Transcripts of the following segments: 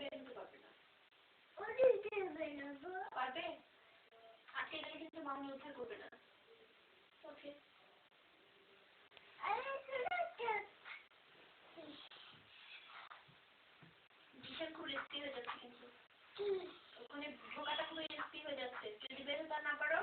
বের হতে পারবে না। পারবে? আজকে গেলে কিন্তু মামনি উদ্ধার করবে না। ওকে। বিশাল খুব রিস্কি হয়ে যাচ্ছে কিন্তু। ওখানে ঢোকাটা খুবই রিস্কি হয়ে যাচ্ছে। যদি বের হতে না পারো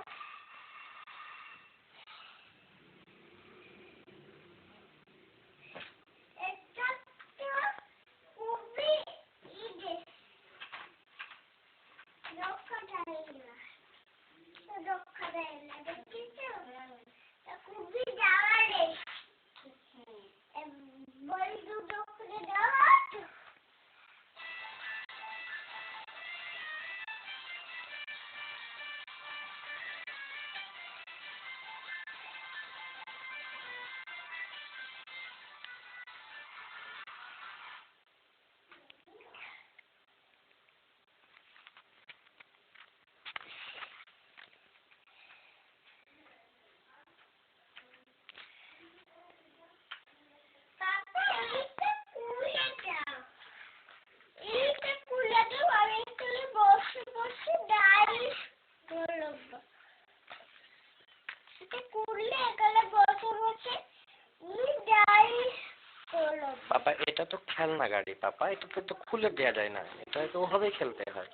পাপা এটা তো খেলনা গাড়ি পাপা, এটাকে তো খুলে দেওয়া যায় না, এটা তো ওভাবেই খেলতে হয়।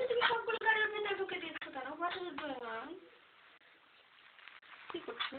তুমি সবগুলো গাড়ির ভিতরে ঢুকে দিচ্ছ কেন? What is going on? কি করছো?